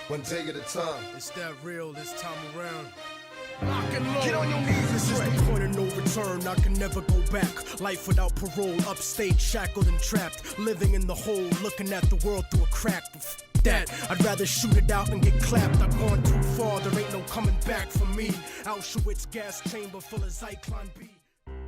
One day at a time. It's that real this time around. Lock and load. Get on your knees. This is the point of no return. I can never go back. Life without parole, upstate, shackled and trapped. Living in the hole, looking at the world through a crack. That I'd rather shoot it out and get clapped. I've gone too far, there ain't no coming back for me. Auschwitz gas chamber full of Zyklon B.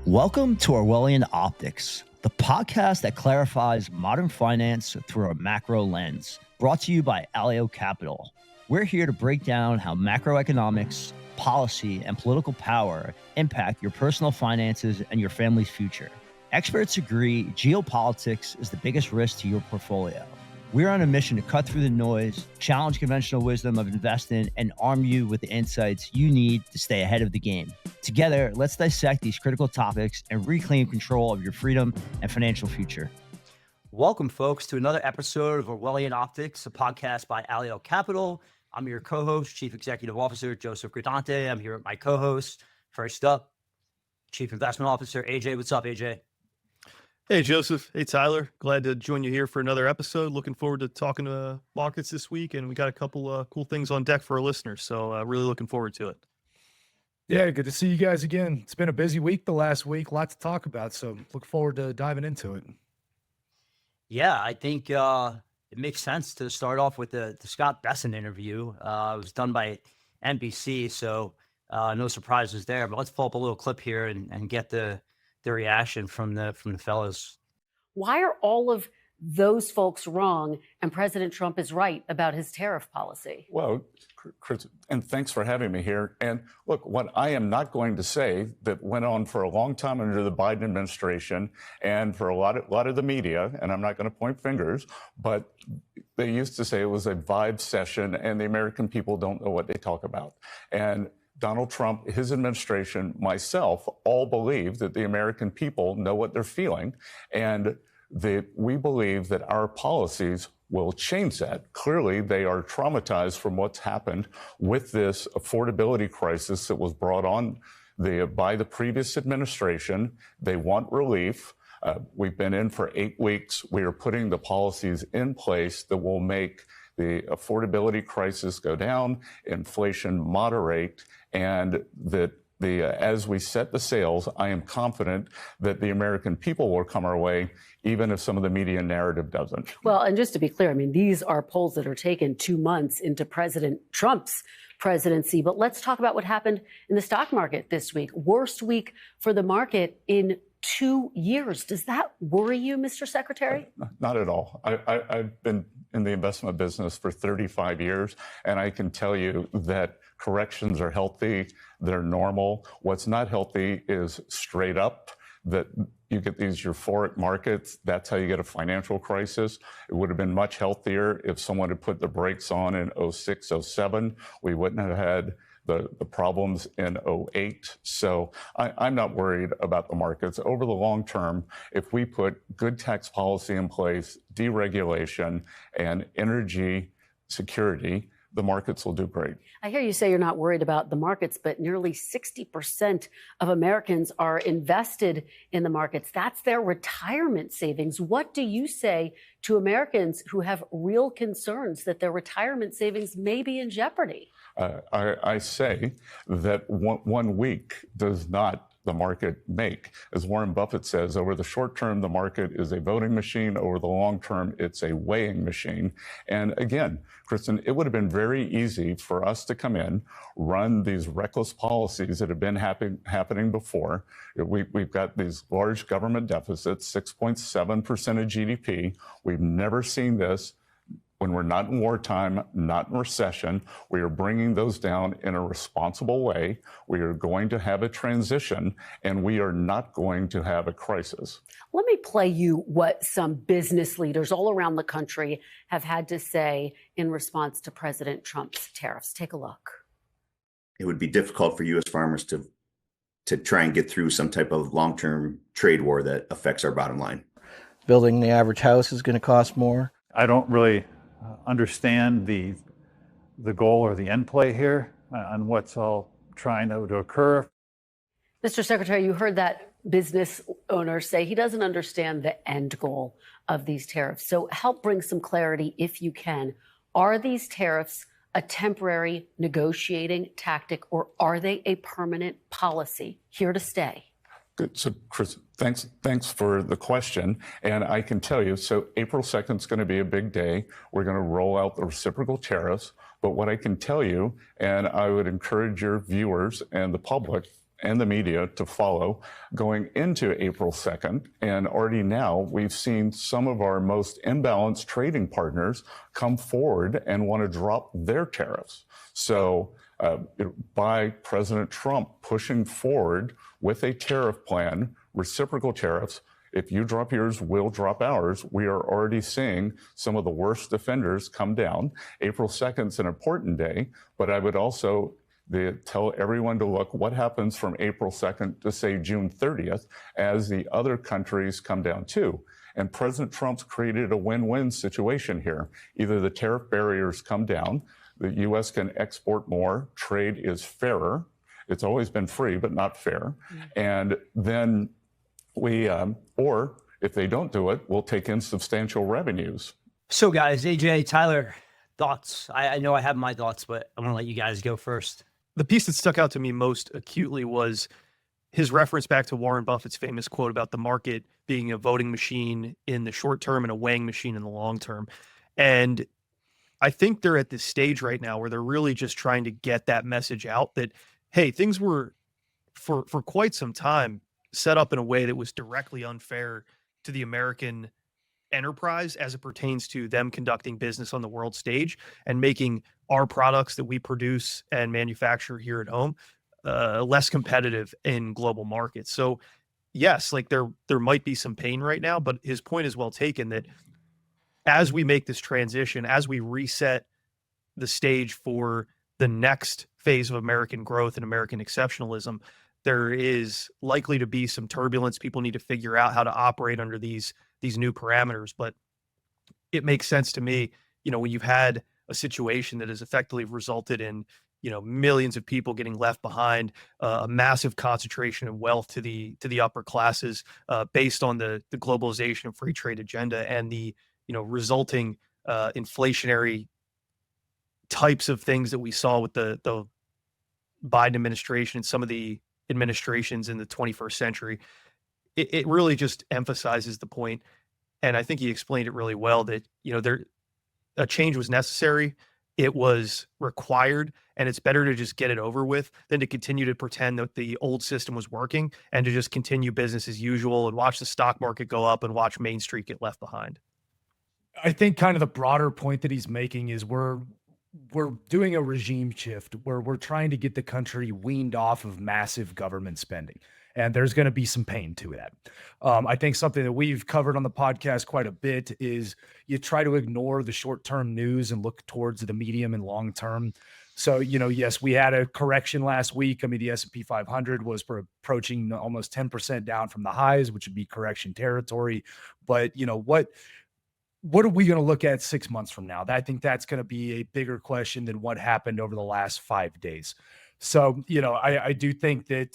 Welcome to Orwellian Optics, the podcast that clarifies modern finance through a macro lens. Brought to you by Alio Capital. We're here to break down how macroeconomics, policy, and political power impact your personal finances and your family's future. Experts agree geopolitics is the biggest risk to your portfolio. We're on a mission to cut through the noise, challenge conventional wisdom of investing, and arm you with the insights you need to stay ahead of the game. Together, let's dissect these critical topics and reclaim control of your freedom and financial future. Welcome, folks, to another episode of Orwellian Optics, a podcast by Alio Capital. I'm your co-host, Chief Executive Officer Joseph Gradante. I'm here with my co-host. First up, Chief Investment Officer AJ. What's up, AJ? Hey, Joseph. Hey, Tyler. Glad to join you here for another episode. Looking forward to talking to markets this week, and we got a couple cool things on deck for our listeners, so really looking forward to it. Yeah, good to see you guys again. It's been a busy week the last week, lots to talk about, so look forward to diving into it. Yeah, I think it makes sense to start off with the Scott Bessent interview. It was done by NBC, so no surprises there. But let's pull up a little clip here and get the reaction from the fellows. Why are all of those folks wrong and President Trump is right about his tariff policy? Well, Chris, and thanks for having me here. And look, what I am not going to say that went on for a long time under the Biden administration and for a lot of the media, and I'm not going to point fingers, but they used to say it was a vibe session and the American people don't know what they talk about. And Donald Trump, his administration, myself, all believe that the American people know what they're feeling, and that we believe that our policies will change that. Clearly, they are traumatized from what's happened with this affordability crisis that was brought on by the previous administration. They want relief. We've been in for 8 weeks. We are putting the policies in place that will make the affordability crisis go down, inflation moderate, and that as we set the sails, I am confident that the American people will come our way, even if some of the media narrative doesn't. Well, and just to be clear, I mean, these are polls that are taken 2 months into President Trump's presidency. But let's talk about what happened in the stock market this week. Worst week for the market in 2 years. Does that worry you, Mr. Secretary? Not at all. I've been in the investment business for 35 years, and I can tell you that corrections are healthy. They're normal. What's not healthy is straight up that you get these euphoric markets. That's how you get a financial crisis. It would have been much healthier if someone had put the brakes on in 06, 07. We wouldn't have had the problems in 08. So I'm not worried about the markets. Over the long term, if we put good tax policy in place, deregulation, and energy security, the markets will do great. I hear you say you're not worried about the markets, but nearly 60% of Americans are invested in the markets. That's their retirement savings. What do you say to Americans who have real concerns that their retirement savings may be in jeopardy? I say that 1 week does not the market make. As Warren Buffett says, over the short term, the market is a voting machine. Over the long term, it's a weighing machine. And again, Kristen, it would have been very easy for us to come in, run these reckless policies that have been happening before. We've got these large government deficits, 6.7% of GDP. We've never seen this. When we're not in wartime, not in recession, we are bringing those down in a responsible way. We are going to have a transition, and we are not going to have a crisis. Let me play you what some business leaders all around the country have had to say in response to President Trump's tariffs. Take a look. It would be difficult for U.S. farmers to try and get through some type of long-term trade war that affects our bottom line. Building the average house is going to cost more. I don't really understand the goal or the end play here on what's all trying to occur. Mr. Secretary, you heard that business owner say he doesn't understand the end goal of these tariffs. So help bring some clarity if you can. Are these tariffs a temporary negotiating tactic, or are they a permanent policy here to stay? Good. So, Chris, thanks for the question. And I can tell you, so April 2nd is going to be a big day. We're going to roll out the reciprocal tariffs. But what I can tell you, and I would encourage your viewers and the public and the media to follow going into April 2nd. And already now we've seen some of our most imbalanced trading partners come forward and want to drop their tariffs. So by President Trump pushing forward with a tariff plan, reciprocal tariffs, if you drop yours, we'll drop ours. We are already seeing some of the worst offenders come down. April 2nd is an important day, but I would also tell everyone to look what happens from April 2nd to, say, June 30th as the other countries come down too. And President Trump's created a win-win situation here. Either the tariff barriers come down, the U.S. can export more, trade is fairer. It's always been free, but not fair. And then we, or if they don't do it, we'll take in substantial revenues. So guys, AJ, Tyler, thoughts? I know I have my thoughts, but I'm going to let you guys go first. The piece that stuck out to me most acutely was his reference back to Warren Buffett's famous quote about the market being a voting machine in the short term and a weighing machine in the long term. And I think they're at this stage right now where they're really just trying to get that message out that, hey, things were for quite some time set up in a way that was directly unfair to the American enterprise as it pertains to them conducting business on the world stage and making our products that we produce and manufacture here at home less competitive in global markets. So yes, like there might be some pain right now, but his point is well taken that as we make this transition, as we reset the stage for the next phase of American growth and American exceptionalism, there is likely to be some turbulence. People need to figure out how to operate under these new parameters. But it makes sense to me, when you've had a situation that has effectively resulted in, millions of people getting left behind, a massive concentration of wealth to the upper classes, based on the globalization and free trade agenda and the, resulting inflationary types of things that we saw with the Biden administration and some of the administrations in the 21st century. It really just emphasizes the point, and I think he explained it really well, that a change was necessary, it was required, and it's better to just get it over with than to continue to pretend that the old system was working and to just continue business as usual and watch the stock market go up and watch Main Street get left behind. I think kind of the broader point that he's making is we're doing a regime shift where we're trying to get the country weaned off of massive government spending. And there's going to be some pain to that. I think something that we've covered on the podcast quite a bit is you try to ignore the short-term news and look towards the medium and long term. So, yes, we had a correction last week. I mean, the S&P 500 was approaching almost 10% down from the highs, which would be correction territory. But, what are we going to look at 6 months from now? I think that's going to be a bigger question than what happened over the last 5 days. So, I do think that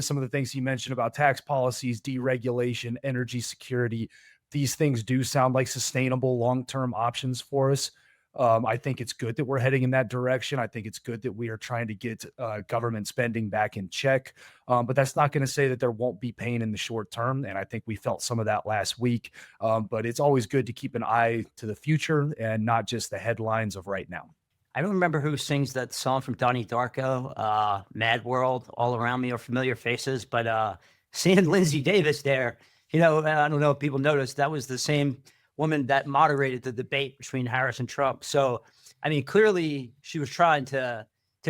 some of the things he mentioned about tax policies, deregulation, energy security, these things do sound like sustainable long-term options for us. I think it's good that we're heading in that direction. I think it's good that we are trying to get government spending back in check. But that's not going to say that there won't be pain in the short term. And I think we felt some of that last week. But it's always good to keep an eye to the future and not just the headlines of right now. I don't remember who sings that song from Donnie Darko, Mad World, All Around Me Are Familiar Faces, but seeing Lindsay Davis there, I don't know if people noticed, that was the same woman that moderated the debate between Harris and Trump. So, I mean, clearly she was trying to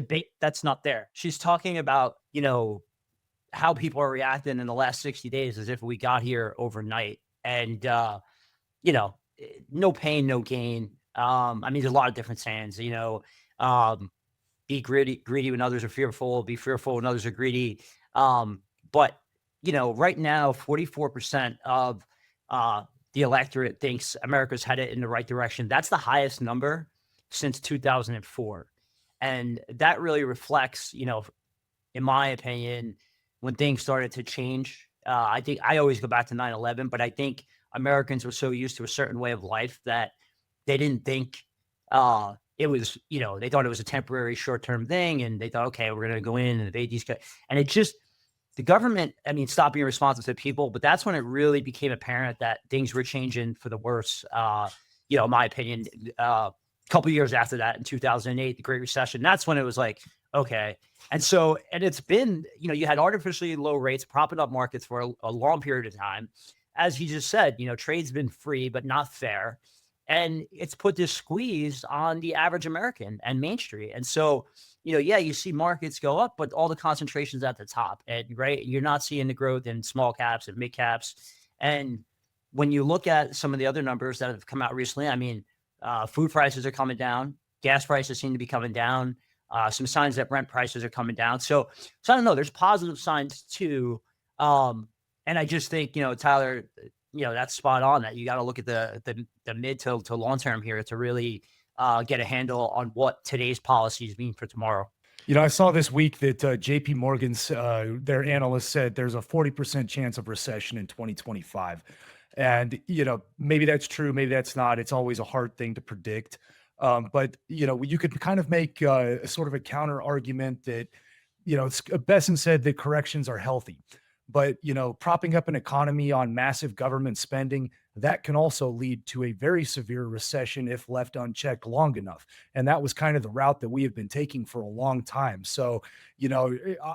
bait. That's not there. She's talking about, how people are reacting in the last 60 days as if we got here overnight. And, no pain, no gain. I mean, there's a lot of different sayings, be greedy when others are fearful, be fearful when others are greedy. But, right now, 44% of the electorate thinks America's headed in the right direction. That's the highest number since 2004. And that really reflects, in my opinion, when things started to change. I think I always go back to 9/11, but I think Americans were so used to a certain way of life that they didn't think it was, they thought it was a temporary short-term thing, and they thought, okay, we're going to go in and evade these guys. And it just, the government, stopped being responsive to people, but that's when it really became apparent that things were changing for the worse. In my opinion, a couple of years after that, in 2008, the Great Recession, that's when it was like, okay. And it's been, you had artificially low rates propping up markets for a long period of time. As he just said, trade's been free, but not fair. And it's put this squeeze on the average American and Main Street. And so, you see markets go up, but all the concentration's at the top. And right, you're not seeing the growth in small caps and mid caps. And when you look at some of the other numbers that have come out recently, food prices are coming down, gas prices seem to be coming down. Some signs that rent prices are coming down. So I don't know. There's positive signs too. And I just think, Tyler, that's spot on, that you got to look at the mid to long term here to really get a handle on what today's policies mean for tomorrow. I saw this week that JP Morgan's, their analyst said there's a 40% chance of recession in 2025. And, maybe that's true. Maybe that's not. It's always a hard thing to predict. But, you could kind of make a sort of a counter argument that, Bessent said that corrections are healthy. But, propping up an economy on massive government spending, that can also lead to a very severe recession if left unchecked long enough. And that was kind of the route that we have been taking for a long time. So,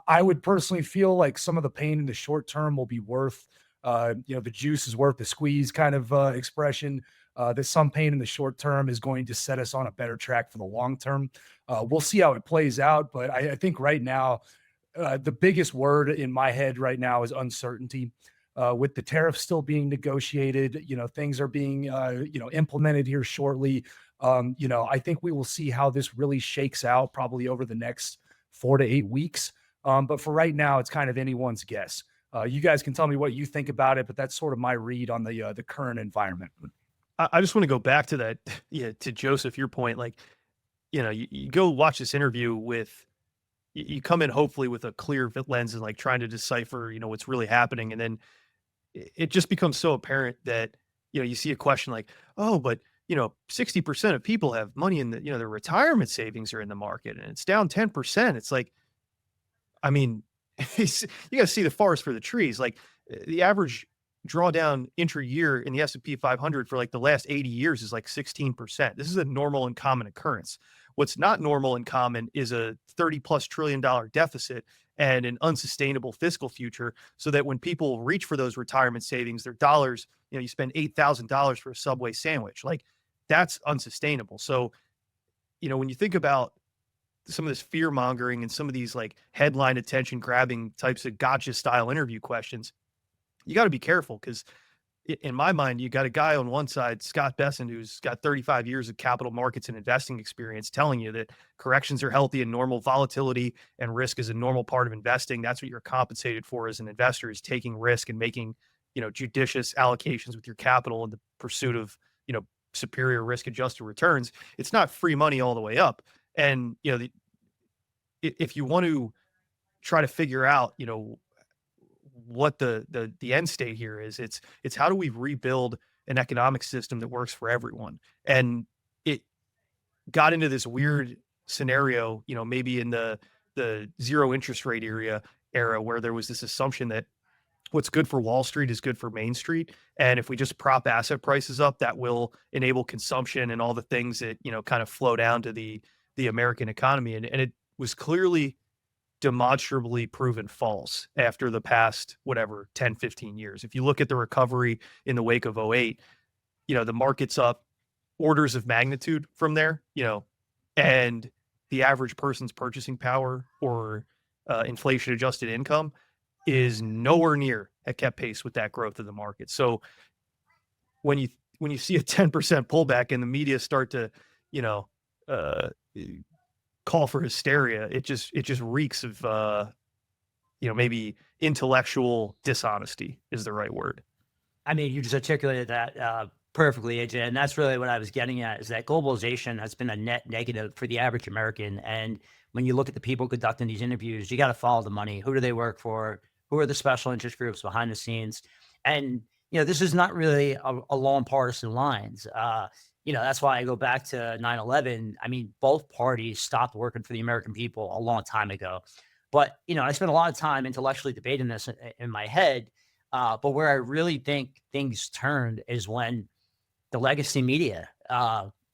I would personally feel like some of the pain in the short term will be worth, the juice is worth the squeeze kind of expression. That some pain in the short term is going to set us on a better track for the long term. We'll see how it plays out. But I think right now, the biggest word in my head right now is uncertainty. With the tariffs still being negotiated, things are being, implemented here shortly. I think we will see how this really shakes out probably over the next 4 to 8 weeks. But for right now, it's kind of anyone's guess. You guys can tell me what you think about it, but that's sort of my read on the current environment. I just want to go back to that, to Joseph, your point. Like, you go watch this interview with, you come in hopefully with a clear lens and like trying to decipher, what's really happening. And then it just becomes so apparent that, you see a question like, oh, but 60% of people have money in the, their retirement savings are in the market and it's down 10%. It's like, you got to see the forest for the trees. Like the average drawdown intra-year in the S&P 500 for like the last 80 years is like 16%. This is a normal and common occurrence. What's not normal and common is a $30+ trillion deficit and an unsustainable fiscal future, so that when people reach for those retirement savings, their dollars, you spend $8,000 for a Subway sandwich. Like that's unsustainable. So, when you think about some of this fear mongering and some of these like headline attention grabbing types of gotcha style interview questions, you got to be careful, because in my mind, you got a guy on one side, Scott Bessent, who's got 35 years of capital markets and investing experience, telling you that corrections are healthy and normal, volatility and risk is a normal part of investing. That's what you're compensated for as an investor, is taking risk and making, judicious allocations with your capital in the pursuit of, superior risk adjusted returns. It's not free money all the way up. And, if you want to try to figure out, what the end state here is, it's how do we rebuild an economic system that works for everyone? And it got into this weird scenario, maybe in the zero interest rate era where there was this assumption that what's good for Wall Street is good for Main Street. And if we just prop asset prices up, that will enable consumption and all the things that, kind of flow down to the American economy. And it was clearly demonstrably proven false after the past, 10, 15 years. If you look at the recovery in the wake of 08, the market's up orders of magnitude from there, and the average person's purchasing power or inflation adjusted income is nowhere near at kept pace with that growth of the market. So when you see a 10% pullback and the media start to, call for hysteria, it just reeks of maybe intellectual dishonesty is the right word. You just articulated that perfectly, AJ, and that's really what I was getting at, is that globalization has been a net negative for the average American. And when you look at the people conducting these interviews, you got to follow the money. Who do they work for? Who are the special interest groups behind the scenes? And this is not really along partisan lines. that's why I go back to 9/11. I mean, both parties stopped working for the American people a long time ago. But, I spent a lot of time intellectually debating this in my head. But where I really think things turned is when the legacy media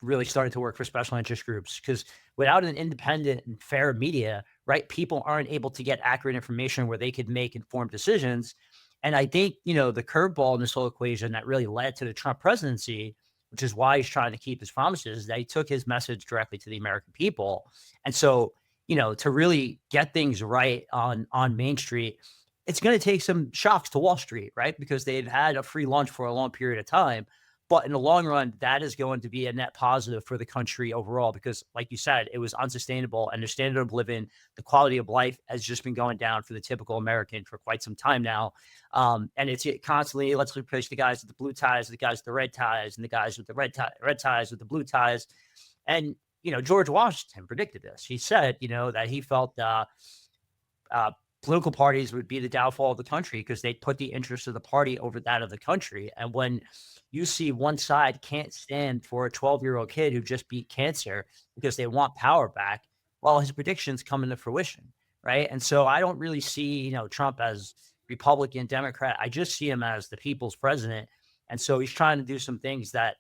really started to work for special interest groups. Because without an independent and fair media, right, people aren't able to get accurate information where they could make informed decisions. And I think, the curveball in this whole equation that really led to the Trump presidency, which is why he's trying to keep his promises, that he took his message directly to the American people. And so, to really get things right on Main Street, it's going to take some shocks to Wall Street, right? Because they've had a free lunch for a long period of time. But in the long run, that is going to be a net positive for the country overall, because like you said, it was unsustainable, and the standard of living, the quality of life has just been going down for the typical American for quite some time now. And it's constantly, let's replace the guys with the blue ties, the guys with the red ties, and the guys with the red ties with the blue ties. And, George Washington predicted this. He said, that he felt political parties would be the downfall of the country because they put the interest of the party over that of the country. And when you see one side can't stand for a 12-year-old kid who just beat cancer because they want power back, well, his predictions come into fruition, right? And so I don't really see, Trump as Republican, Democrat. I just see him as the people's president. And so he's trying to do some things that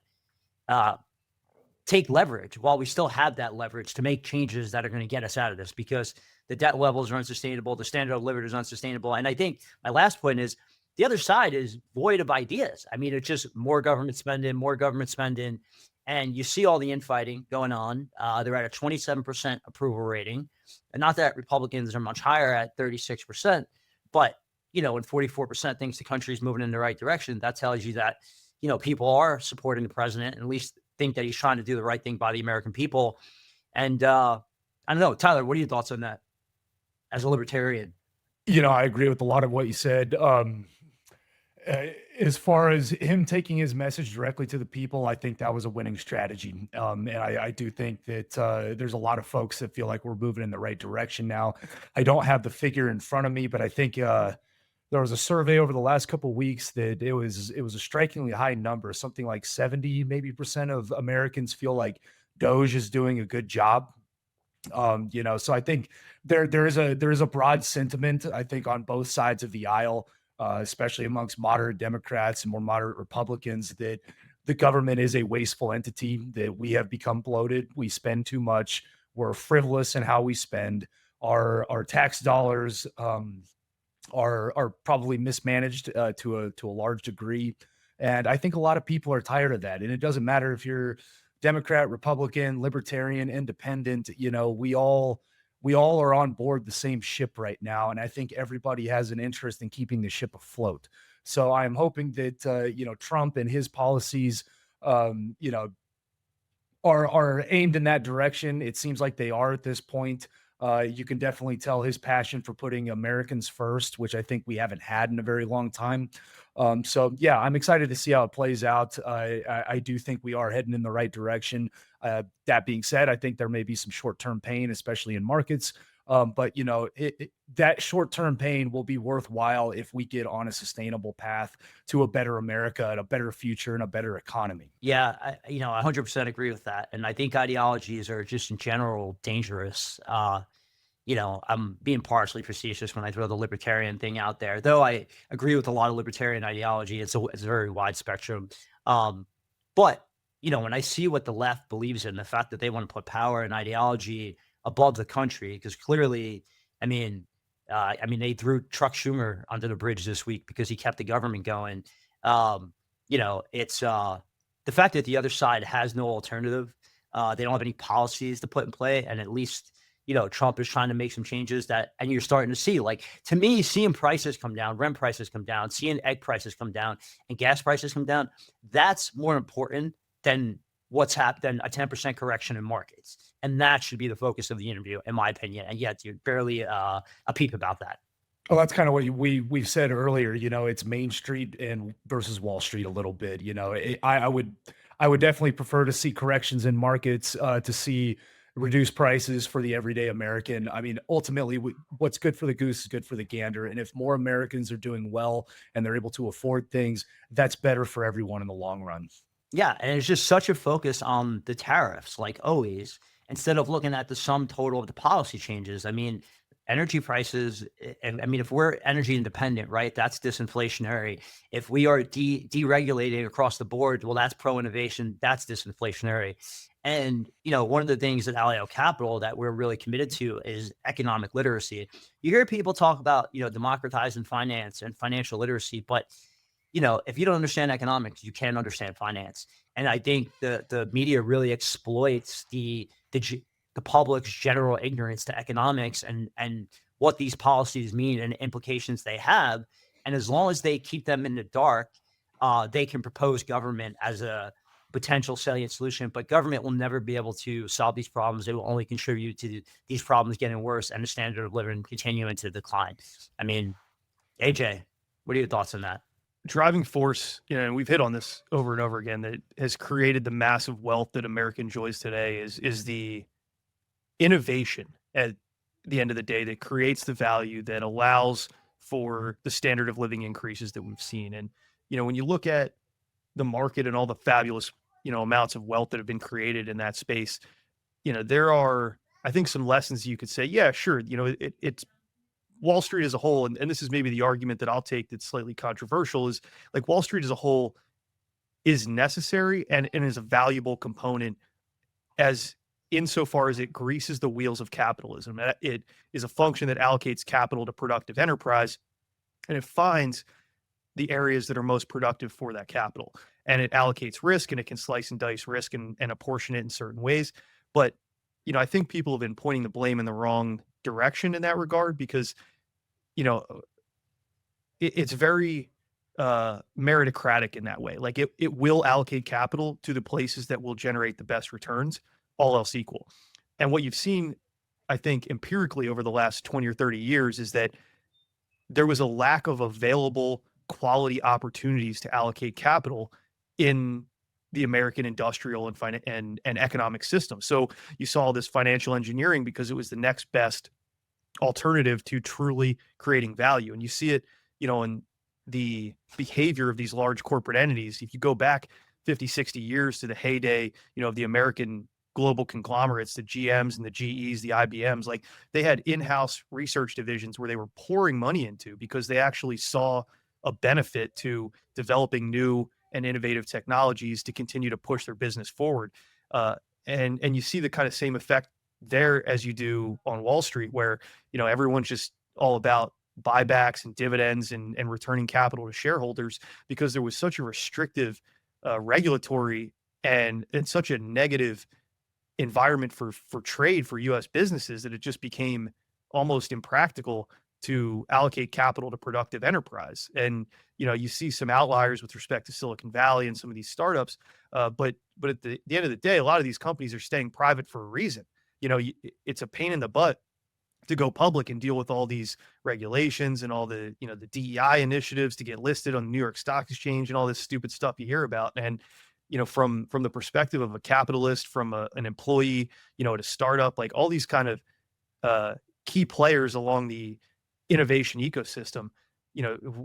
take leverage while we still have that leverage to make changes that are going to get us out of this, because the debt levels are unsustainable. The standard of living is unsustainable. And I think my last point is the other side is void of ideas. I mean, it's just more government spending. And you see all the infighting going on. They're at a 27% approval rating. And not that Republicans are much higher at 36%, but, when 44% thinks the country is moving in the right direction, that tells you that, people are supporting the president, and at least think that he's trying to do the right thing by the American people. And I don't know, Tyler, what are your thoughts on that as a libertarian? I agree with a lot of what you said. As far as him taking his message directly to the people, I think that was a winning strategy. And I do think that there's a lot of folks that feel like we're moving in the right direction now. I don't have the figure in front of me, but I think there was a survey over the last couple of weeks that it was a strikingly high number, something like 70 maybe percent of Americans feel like Doge is doing a good job. So I think there is a broad sentiment, I think, on both sides of the aisle, especially amongst moderate Democrats and more moderate Republicans, that the government is a wasteful entity, that we have become bloated. We spend too much. We're frivolous in how we spend. Our tax dollars are probably mismanaged to a large degree. And I think a lot of people are tired of that. And it doesn't matter if you're Democrat, Republican, Libertarian, Independent, we all are on board the same ship right now. And I think everybody has an interest in keeping the ship afloat. So I'm hoping that, Trump and his policies, are aimed in that direction. It seems like they are at this point. You can definitely tell his passion for putting Americans first, which I think we haven't had in a very long time. So yeah, I'm excited to see how it plays out. I do think we are heading in the right direction. That being said, I think there may be some short-term pain, especially in markets. But that short-term pain will be worthwhile if we get on a sustainable path to a better America and a better future and a better economy. Yeah, I 100% agree with that. And I think ideologies are just in general dangerous. I'm being partially facetious when I throw the libertarian thing out there, though I agree with a lot of libertarian ideology. It's a very wide spectrum. But when I see what the left believes in, the fact that they want to put power and ideology above the country, because clearly, they threw Chuck Schumer under the bridge this week because he kept the government going. It's the fact that the other side has no alternative. They don't have any policies to put in play, and at least Trump is trying to make some changes and you're starting to see, like, to me, seeing prices come down, rent prices come down, seeing egg prices come down, and gas prices come down. That's more important than what's happened, a 10% correction in markets. And that should be the focus of the interview, in my opinion. And yet you're barely a peep about that. Well, that's kind of what we've said earlier. It's Main Street and versus Wall Street a little bit. I would definitely prefer to see corrections in markets, to see reduced prices for the everyday American. Ultimately, what's good for the goose is good for the gander. And if more Americans are doing well and they're able to afford things, that's better for everyone in the long run. Yeah, and it's just such a focus on the tariffs, like always, instead of looking at the sum total of the policy changes. I mean, energy prices, and I mean, if we're energy independent, right, that's disinflationary. If we are deregulating across the board, well, that's pro innovation, that's disinflationary. And one of the things at Alio Capital that we're really committed to is economic literacy. You hear people talk about democratizing finance and financial literacy, but if you don't understand economics, you can't understand finance. And I think the media really exploits the public's general ignorance to economics and what these policies mean and implications they have. And as long as they keep them in the dark, they can propose government as a potential salient solution. But government will never be able to solve these problems. It will only contribute to these problems getting worse and the standard of living continuing to decline. I mean, AJ, what are your thoughts on that? Driving force, and we've hit on this over and over again, that has created the massive wealth that America enjoys today is the innovation at the end of the day that creates the value that allows for the standard of living increases that we've seen. And, when you look at the market and all the fabulous, amounts of wealth that have been created in that space, there are, I think, some lessons you could say, yeah, sure. It's Wall Street as a whole, and this is maybe the argument that I'll take that's slightly controversial, is like Wall Street as a whole is necessary and is a valuable component as insofar as it greases the wheels of capitalism. It is a function that allocates capital to productive enterprise, and it finds the areas that are most productive for that capital. And it allocates risk, and it can slice and dice risk and apportion it in certain ways. But, I think people have been pointing the blame in the wrong direction in that regard, because it's very meritocratic in that way. Like it will allocate capital to the places that will generate the best returns, all else equal. And what you've seen, I think, empirically over the last 20 or 30 years is that there was a lack of available quality opportunities to allocate capital in the American industrial and economic system. So you saw this financial engineering because it was the next best alternative to truly creating value. And you see it, in the behavior of these large corporate entities. If you go back 50, 60 years to the heyday, of the American global conglomerates, the GMs and the GEs, the IBMs, like they had in-house research divisions where they were pouring money into because they actually saw a benefit to developing new and innovative technologies to continue to push their business forward. And you see the kind of same effect there as you do on Wall Street, where, everyone's just all about buybacks and dividends and returning capital to shareholders, because there was such a restrictive regulatory and such a negative environment for trade for U.S. businesses that it just became almost impractical to allocate capital to productive enterprise. And, you see some outliers with respect to Silicon Valley and some of these startups. But at the end of the day, a lot of these companies are staying private for a reason. It's a pain in the butt to go public and deal with all these regulations and all the, the DEI initiatives to get listed on the New York Stock Exchange and all this stupid stuff you hear about. And, from the perspective of a capitalist, from an employee, at a startup, like all these kind of key players along the innovation ecosystem,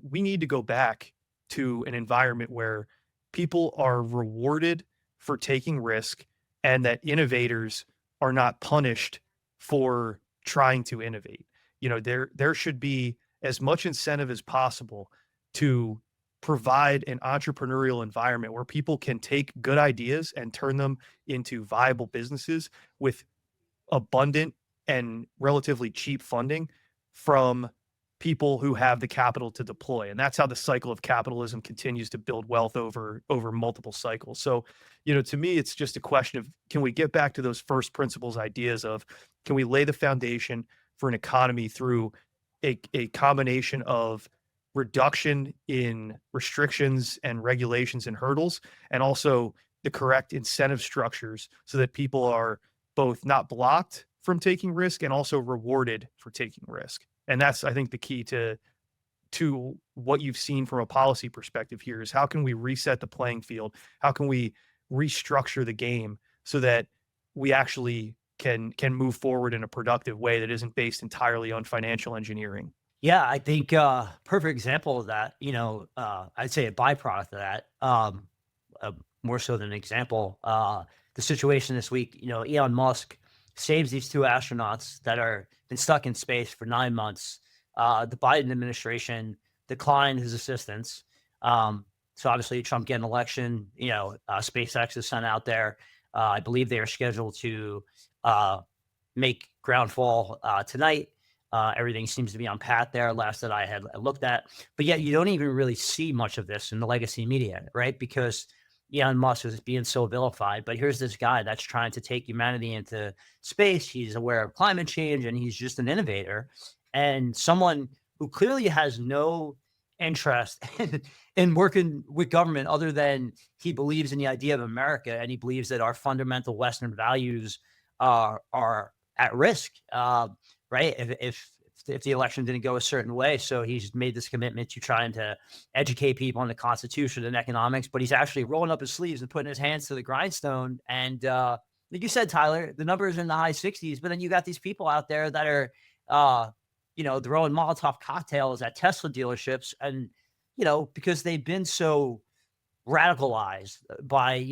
we need to go back to an environment where people are rewarded for taking risk and that innovators are not punished for trying to innovate. There should be as much incentive as possible to provide an entrepreneurial environment where people can take good ideas and turn them into viable businesses with abundant and relatively cheap funding from people who have the capital to deploy. And that's how the cycle of capitalism continues to build wealth over multiple cycles. So, to me, it's just a question of, can we get back to those first principles ideas of, can we lay the foundation for an economy through a combination of reduction in restrictions and regulations and hurdles, and also the correct incentive structures so that people are both not blocked from taking risk and also rewarded for taking risk. And that's, I think, the key to what you've seen from a policy perspective here is, how can we reset the playing field? How can we restructure the game so that we actually can move forward in a productive way that isn't based entirely on financial engineering? Yeah, I think perfect example of that, I'd say a byproduct of that, more so than an example. The situation this week, Elon Musk saves these two astronauts that are been stuck in space for 9 months. The Biden administration declined his assistance. So obviously Trump getting election, SpaceX is sent out there. I believe they are scheduled to make ground fall tonight. Everything seems to be on path there, last that I had looked at. But yet you don't even really see much of this in the legacy media, right? Because Elon Musk is being so vilified. But here's this guy that's trying to take humanity into space. He's aware of climate change, and he's just an innovator and someone who clearly has no interest in working with government other than he believes in the idea of America, and he believes that our fundamental Western values are at risk, right? If the election didn't go a certain way. So he's made this commitment to trying to educate people on the Constitution and economics, but he's actually rolling up his sleeves and putting his hands to the grindstone. And like you said, Tyler, the numbers are in the high 60s, but then you got these people out there that are, throwing Molotov cocktails at Tesla dealerships, and, because they've been so radicalized by,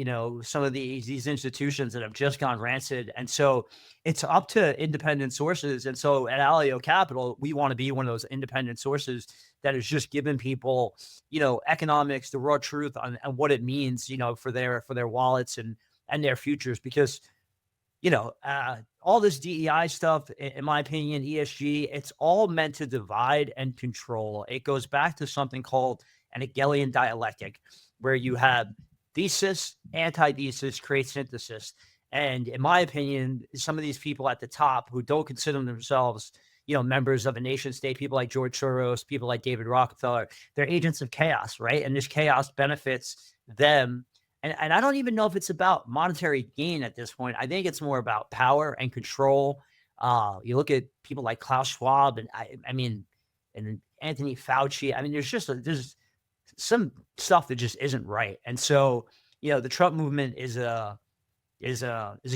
some of these institutions that have just gone rancid. And so it's up to independent sources. And so at Alio Capital, we want to be one of those independent sources that is just giving people, economics, the raw truth on what it means, for their wallets and their futures. Because, all this DEI stuff, in my opinion, ESG, it's all meant to divide and control. It goes back to something called an Hegelian dialectic, where you have thesis, antithesis, create synthesis. And in my opinion, some of these people at the top who don't consider themselves, members of a nation state, people like George Soros, people like David Rockefeller, they're agents of chaos, right? And this chaos benefits them. And I don't even know if it's about monetary gain at this point. I think it's more about power and control. You look at people like Klaus Schwab and and Anthony Fauci. I mean, there's some stuff that just isn't right. And so, the Trump movement is a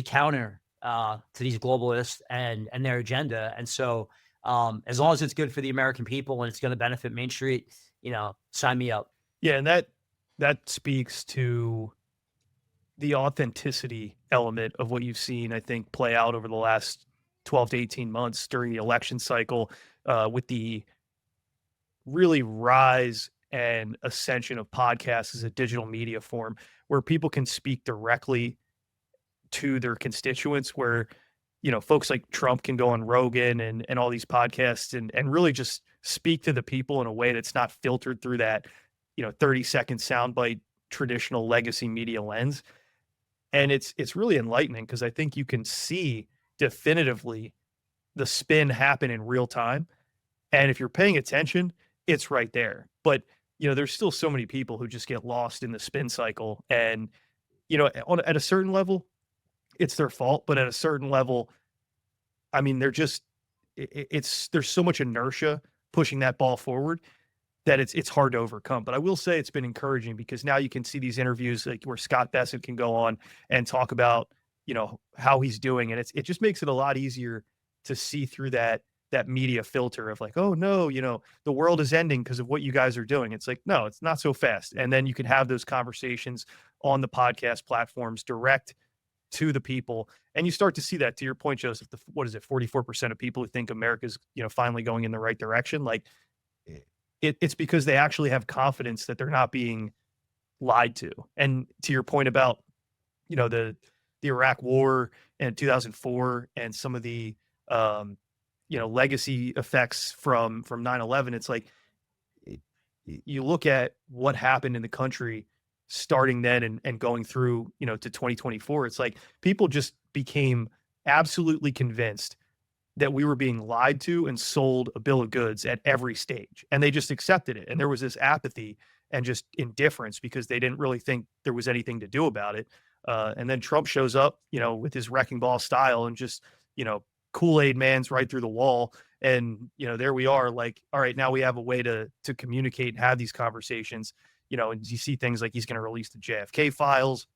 counter to these globalists and their agenda. And so, as long as it's good for the American people and it's going to benefit Main Street, sign me up. Yeah, and that speaks to the authenticity element of what you've seen, I think, play out over the last 12 to 18 months during the election cycle, with the really rise and ascension of podcasts as a digital media form where people can speak directly to their constituents, where, folks like Trump can go on Rogan and all these podcasts and really just speak to the people in a way that's not filtered through that, 30-second soundbite traditional legacy media lens. And it's really enlightening, because I think you can see definitively the spin happen in real time. And if you're paying attention, it's right there. But, there's still so many people who just get lost in the spin cycle. And, at a certain level, it's their fault. But at a certain level, I mean, there's so much inertia pushing that ball forward that it's hard to overcome. But I will say it's been encouraging, because now you can see these interviews like where Scott Bessent can go on and talk about, how he's doing. And it just makes it a lot easier to see through that media filter of like, oh no, the world is ending because of what you guys are doing. It's like, no, it's not so fast. And then you can have those conversations on the podcast platforms direct to the people. And you start to see that, to your point, Joseph, what is it? 44% of people who think America's, finally going in the right direction. Like, it's because they actually have confidence that they're not being lied to. And to your point about, the Iraq War in 2004 and some of the, legacy effects from 9/11, it's like, you look at what happened in the country starting then and going through, to 2024, it's like people just became absolutely convinced that we were being lied to and sold a bill of goods at every stage. And they just accepted it. And there was this apathy and just indifference because they didn't really think there was anything to do about it. And then Trump shows up, with his wrecking ball style and just, Kool-Aid man's right through the wall. And, there we are, like, all right, now we have a way to communicate and have these conversations, and you see things like he's going to release the JFK files,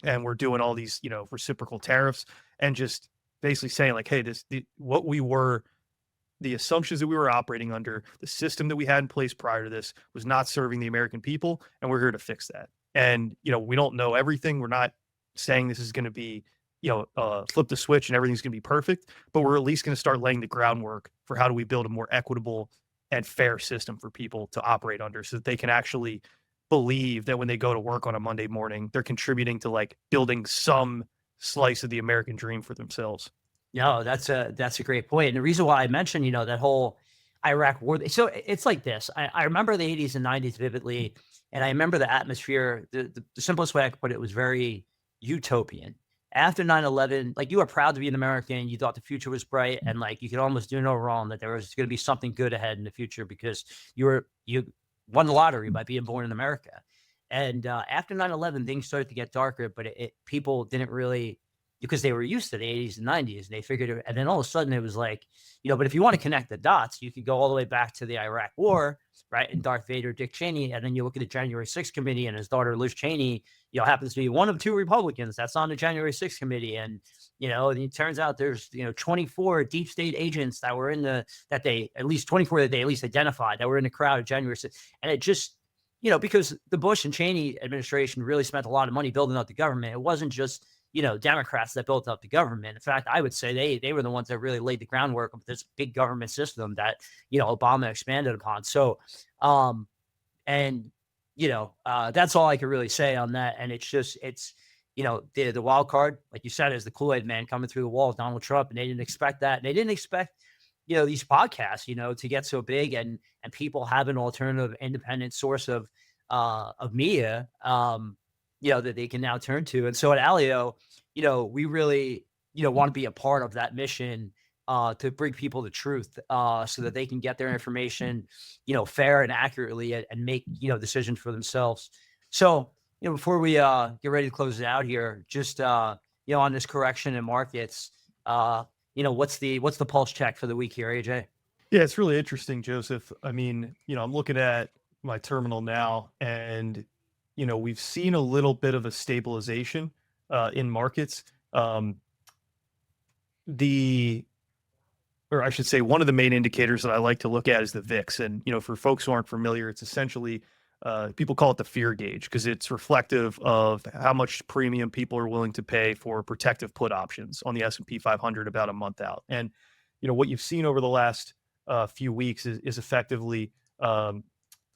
and we're doing all these, reciprocal tariffs, and just basically saying like, hey, the assumptions that we were operating under, the system that we had in place prior to this was not serving the American people, and we're here to fix that. And, we don't know everything. We're not saying this is going to be, flip the switch and everything's going to be perfect, but we're at least going to start laying the groundwork for how do we build a more equitable and fair system for people to operate under so that they can actually believe that when they go to work on a Monday morning, they're contributing to like building some slice of the American dream for themselves. No, that's a great point. And the reason why I mentioned, that whole Iraq war. So it's like this. I remember the 80s and 90s vividly, and I remember the atmosphere. The simplest way I could put it was very utopian. After 9/11, like you were proud to be an American, you thought the future was bright, and like you could almost do no wrong that there was going to be something good ahead in the future because you won the lottery by being born in America. And after 9/11, things started to get darker, but people didn't really, because they were used to the 80s and 90s, and they figured it, and then all of a sudden it was like, but if you want to connect the dots, you could go all the way back to the Iraq war, right? And Darth Vader, Dick Cheney, and then you look at the January 6th committee and his daughter, Liz Cheney, happens to be one of two Republicans that's on the January 6th committee. And, and it turns out there's, 24 deep state agents that were at least 24 that they at least identified that were in the crowd of January 6th. And it just, because the Bush and Cheney administration really spent a lot of money building up the government. It wasn't just, Democrats that built up the government. In fact, I would say they were the ones that really laid the groundwork of this big government system that, Obama expanded upon. So, that's all I could really say on that. And it's the wild card, like you said, is the Kool-Aid man coming through the wall of Donald Trump. And they didn't expect that. And they didn't expect, these podcasts, to get so big and people have an alternative independent source of media, that they can now turn to. And so at Alio, we really, want to be a part of that mission to bring people the truth so that they can get their information, fair and accurately and make, decisions for themselves. So, before we get ready to close it out here, just, on this correction in markets, what's the pulse check for the week here, AJ? Yeah, it's really interesting, Joseph. I mean, I'm looking at my terminal now and, we've seen a little bit of a stabilization in markets. Or I should say, one of the main indicators that I like to look at is the VIX. And, for folks who aren't familiar, it's essentially, people call it the fear gauge because it's reflective of how much premium people are willing to pay for protective put options on the S&P 500 about a month out. And, what you've seen over the last few weeks is effectively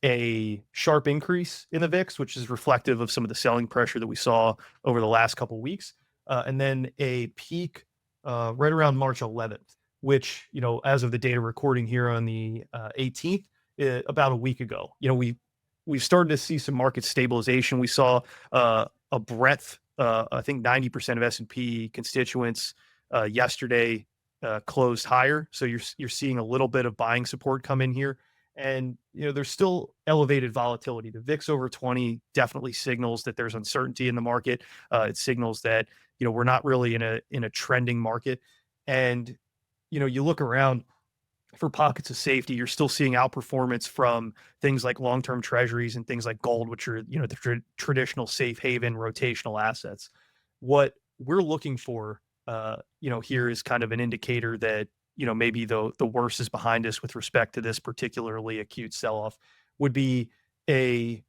a sharp increase in the VIX, which is reflective of some of the selling pressure that we saw over the last couple of weeks. And then a peak right around March 11th, which, as of the data recording here on the 18th, about a week ago, we've started to see some market stabilization. We saw a breadth, I think 90% of S&P constituents yesterday closed higher. So you're seeing a little bit of buying support come in here. And, there's still elevated volatility. The VIX over 20 definitely signals that there's uncertainty in the market. It signals that, we're not really in a trending market. And, you look around for pockets of safety, you're still seeing outperformance from things like long-term treasuries and things like gold, which are, the traditional safe haven rotational assets. What we're looking for, here is kind of an indicator that, maybe the worst is behind us with respect to this particularly acute sell-off, would be a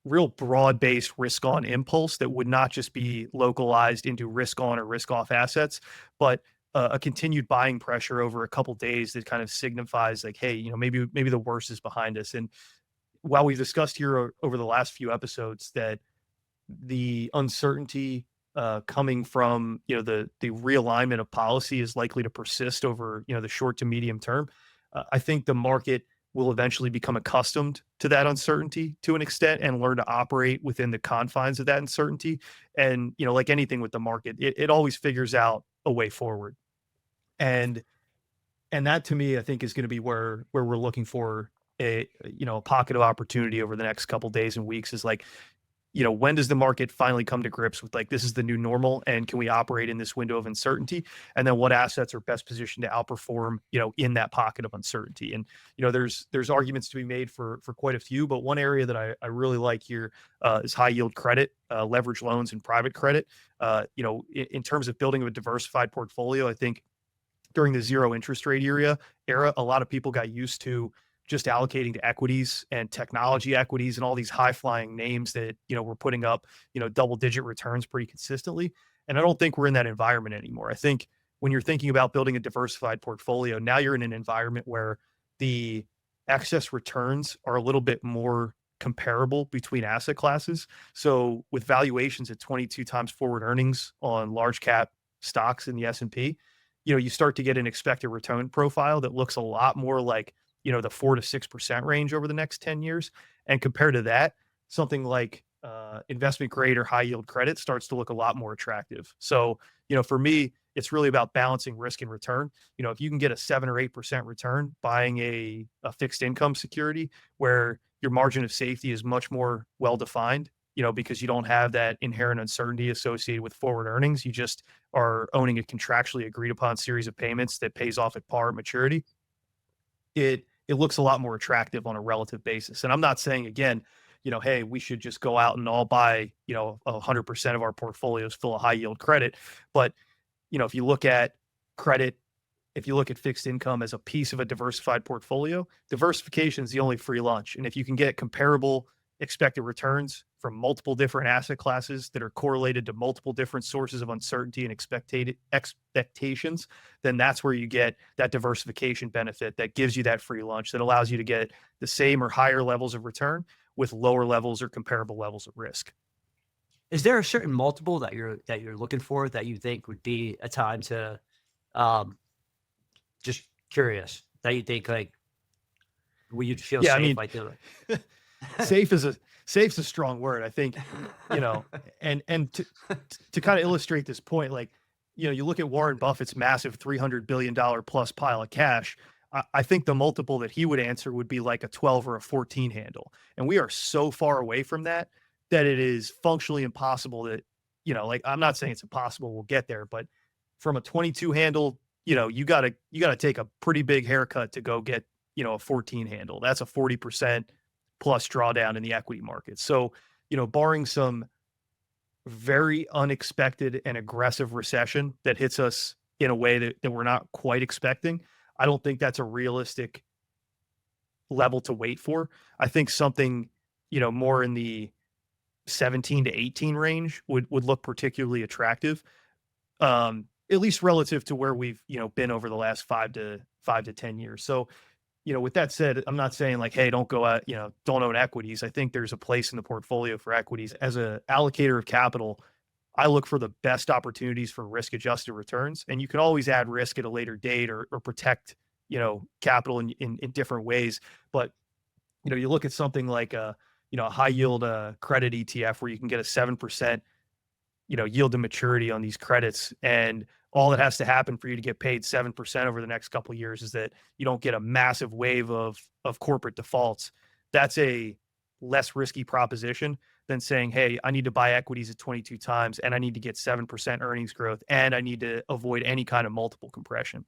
real broad-based risk-on impulse that would not just be localized into risk-on or risk-off assets, but a continued buying pressure over a couple days that kind of signifies like, hey, maybe the worst is behind us. And while we've discussed here over the last few episodes that the uncertainty coming from the realignment of policy is likely to persist over the short to medium term, I think the market will eventually become accustomed to that uncertainty to an extent and learn to operate within the confines of that uncertainty. And like anything with the market, it always figures out a way forward. And that to me, I think is going to be where we're looking for a pocket of opportunity over the next couple days and weeks is like, when does the market finally come to grips with like, this is the new normal and can we operate in this window of uncertainty? And then what assets are best positioned to outperform, in that pocket of uncertainty? And, there's arguments to be made for quite a few, but one area that I really like here is high yield credit, leverage loans and private credit. In terms of building a diversified portfolio, I think during the zero interest rate era, a lot of people got used to just allocating to equities and technology equities and all these high flying names that, we're putting up, double digit returns pretty consistently. And I don't think we're in that environment anymore. I think when you're thinking about building a diversified portfolio, now you're in an environment where the excess returns are a little bit more comparable between asset classes. So with valuations at 22 times forward earnings on large cap stocks in the S&P, you start to get an expected return profile that looks a lot more like, the 4 to 6% range over the next 10 years. And compared to that, something like investment grade or high yield credit starts to look a lot more attractive. So, for me, it's really about balancing risk and return. If you can get a 7 or 8% return buying a fixed income security where your margin of safety is much more well defined, because you don't have that inherent uncertainty associated with forward earnings. You just are owning a contractually agreed upon series of payments that pays off at par at maturity. It looks a lot more attractive on a relative basis. And I'm not saying, again, hey, we should just go out and all buy, 100% of our portfolios full of high yield credit. But, if you look at credit, if you look at fixed income as a piece of a diversified portfolio, diversification is the only free lunch. And if you can get comparable expected returns from multiple different asset classes that are correlated to multiple different sources of uncertainty and expectations, then that's where you get that diversification benefit that gives you that free lunch that allows you to get the same or higher levels of return with lower levels or comparable levels of risk. Is there a certain multiple that you're looking for that you think would be a time to, just curious, that you think like, will you feel safe by doing it? Safe's a strong word. I think, and to kind of illustrate this point, like, you look at Warren Buffett's massive $300 billion plus pile of cash. I think the multiple that he would answer would be like a 12 or a 14 handle. And we are so far away from that it is functionally impossible that, like, I'm not saying it's impossible we'll get there, but from a 22 handle, you gotta take a pretty big haircut to go get, a 14 handle. That's a 40% plus drawdown in the equity market. So, barring some very unexpected and aggressive recession that hits us in a way that we're not quite expecting, I don't think that's a realistic level to wait for. I think something, more in the 17 to 18 range would look particularly attractive, at least relative to where we've, been over the last 5 to 10 years. So, with that said, I'm not saying like, hey, don't go out, don't own equities. I think there's a place in the portfolio for equities. As an allocator of capital, I look for the best opportunities for risk-adjusted returns, and you can always add risk at a later date or protect, capital in different ways. But, you look at something like a high yield credit ETF where you can get a 7%, yield to maturity on these credits, and all that has to happen for you to get paid 7% over the next couple of years is that you don't get a massive wave of corporate defaults. That's a less risky proposition than saying, hey, I need to buy equities at 22 times and I need to get 7% earnings growth and I need to avoid any kind of multiple compression.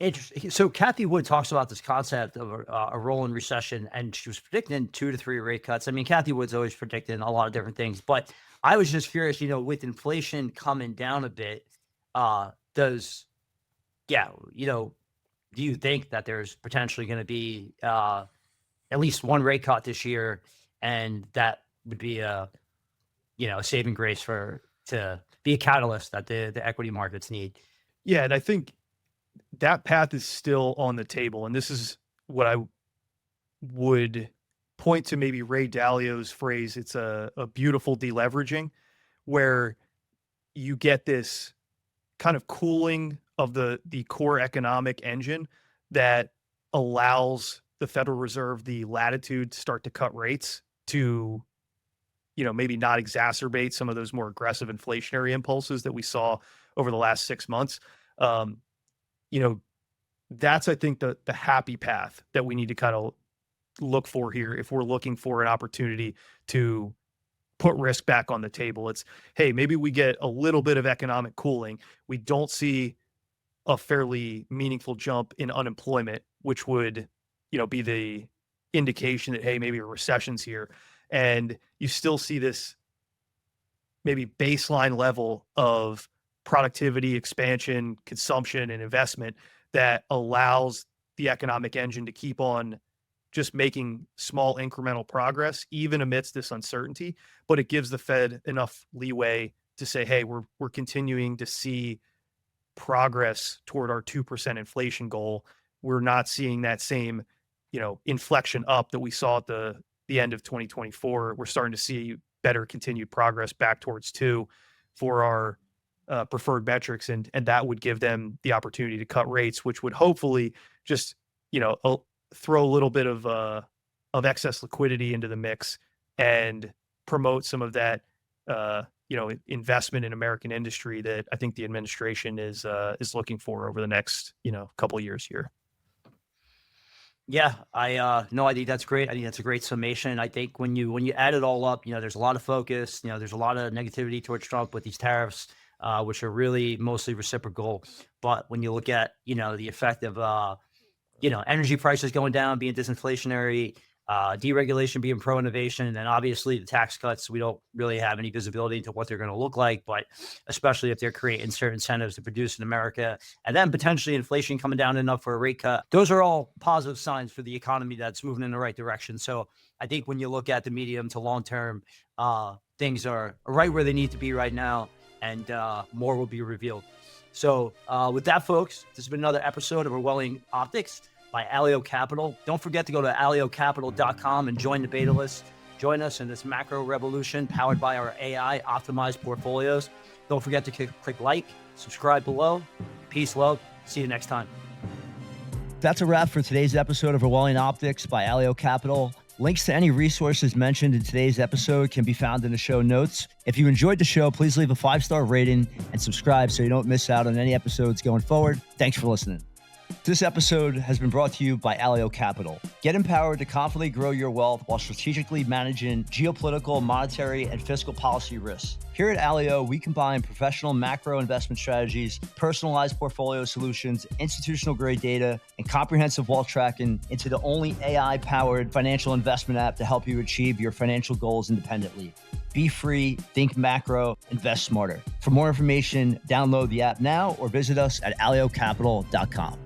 Interesting. So Kathy Wood talks about this concept of a rolling recession, and she was predicting 2 to 3 rate cuts. I mean, Kathy Wood's always predicting a lot of different things, but I was just curious, with inflation coming down a bit, do you think that there's potentially going to be at least 1 rate cut this year, and that would be a saving grace to be a catalyst that the equity markets need? Yeah, and I think that path is still on the table. And this is what I would point to, maybe Ray Dalio's phrase. It's a beautiful deleveraging, where you get this kind of cooling of the core economic engine that allows the Federal Reserve the latitude to start to cut rates to, maybe not exacerbate some of those more aggressive inflationary impulses that we saw over the last 6 months. That's, I think, the happy path that we need to kind of look for here if we're looking for an opportunity to put risk back on the table. It's, hey, maybe we get a little bit of economic cooling. We don't see a fairly meaningful jump in unemployment, which would, be the indication that, hey, maybe a recession's here. And you still see this maybe baseline level of productivity, expansion, consumption, and investment that allows the economic engine to keep on just making small incremental progress, even amidst this uncertainty. But it gives the Fed enough leeway to say, hey, we're continuing to see progress toward our 2% inflation goal. We're not seeing that same, inflection up that we saw at the end of 2024. We're starting to see better continued progress back towards 2 for our preferred metrics, and that would give them the opportunity to cut rates, which would hopefully just throw a little bit of excess liquidity into the mix and promote some of that investment in American industry that I think the administration is looking for over the next couple of years here. Yeah, I think that's great. I think that's a great summation. I think when you add it all up, there's a lot of focus. There's a lot of negativity towards Trump with these tariffs, which are really mostly reciprocal. But when you look at the effect of energy prices going down, being disinflationary, deregulation being pro-innovation, and then obviously the tax cuts, we don't really have any visibility into what they're going to look like, but especially if they're creating certain incentives to produce in America, and then potentially inflation coming down enough for a rate cut. Those are all positive signs for the economy that's moving in the right direction. So I think when you look at the medium to long term, things are right where they need to be right now, and more will be revealed. So with that, folks, this has been another episode of Orwellian Optics by Alio Capital. Don't forget to go to aliocapital.com and join the beta list. Join us in this macro revolution powered by our AI optimized portfolios. Don't forget to click like, subscribe below. Peace, love. See you next time. That's a wrap for today's episode of Orwellian Optics by Alio Capital. Links to any resources mentioned in today's episode can be found in the show notes. If you enjoyed the show, please leave a 5-star rating and subscribe so you don't miss out on any episodes going forward. Thanks for listening. This episode has been brought to you by Alio Capital. Get empowered to confidently grow your wealth while strategically managing geopolitical, monetary, and fiscal policy risks. Here at Alio, we combine professional macro investment strategies, personalized portfolio solutions, institutional-grade data, and comprehensive wealth tracking into the only AI-powered financial investment app to help you achieve your financial goals independently. Be free, think macro, invest smarter. For more information, download the app now or visit us at aliocapital.com.